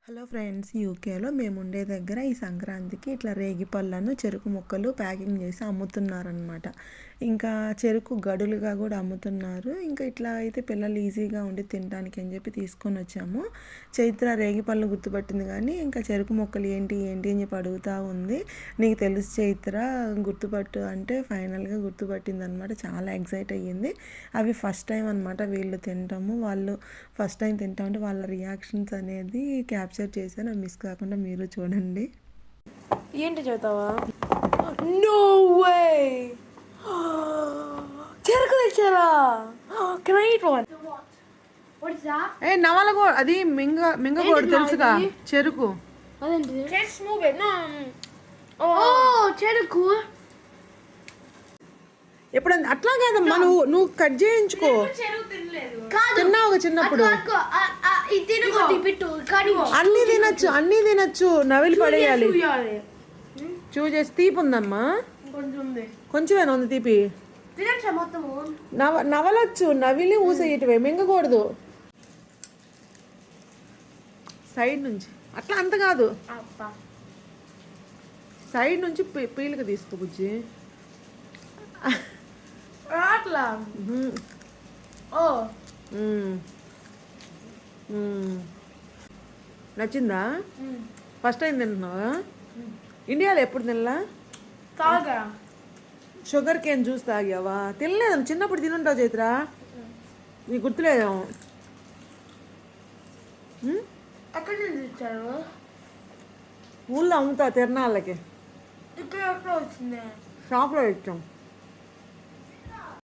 Hello friends, యూకేలో మేము ఉండే దగ్గర ఈ సంక్రాంతికి ఇట్లా రేగి పళ్ళను చెరుకు ముక్కలు ప్యాకింగ్ చేసి అమ్ముతున్నారనమాట. ఇంకా చెరుకు గడులుగా కూడా అమ్ముతున్నారు. ఇంకా ఇట్లా అయితే పిల్లలు ఈజీగా ఉండి తినడానికి అని చెప్పి తీసుకొని వచ్చాము. చైత్ర రేగి పళ్ళు గుర్తుపట్టింది, కానీ ఇంకా చెరుకు ముక్కలు ఏంటి ఏంటి అని చెప్పి అడుగుతూ ఉంది. నీకు తెలుసు చైత్ర, గుర్తుపట్టు అంటే ఫైనల్గా గుర్తుపట్టింది అనమాట. చాలా ఎక్సైట్ అయ్యింది. అవి ఫస్ట్ టైం అనమాట వీళ్ళు తింటాము. వాళ్ళు ఫస్ట్ టైం తింటా ఉంటే వాళ్ళ రియాక్షన్స్ అనేది క్యాప్చర్ చేశాను. మిస్ కాకుండా మీరు చూడండి. ఏంటి చదువుతావా? నో వే, చెరుకు తెచ్చారా? Can I eat one? ఏ నవలగో, అది మింగకూడదు తెలుసుగా, చెరుకు. అదేంటి? చెరుకు ఎప్పుడన్నా అట్లా కాదమ్మా, నువ్వు కట్ చేయించుకో. తిన్నావు చిన్నప్పుడు. అన్నీ తినచ్చు, నవిలి పడేయాలి. చేసి తీపి ఉందమ్మా, కొంచెమేనా ఉంది తీపి. నవలొచ్చు, నవిలి ఊసేయటవే, మింగకూడదు. సైడ్ నుంచి అట్లా, అంత కాదు, సైడ్ నుంచి పీలిక తీసుకో బుజ్జి. అట్లా నచ్చిందా? ఫస్ట్ టైం తింటున్నావా? ఇండియాలో ఎప్పుడు తినలా? షుగర్ కేన్ జ్యూస్ తాగావా? తినలేదు, చిన్నప్పుడు తినుంటావు చైత్ర, నీకు గుర్తులేదేమో. ఎక్కడి నుంచి ఇచ్చారు? ఊళ్ళో అమ్ముతా తిరణాలకి, ఇక్కడ ఎక్కడ వచ్చింది? షాప్లో ఇచ్చాం.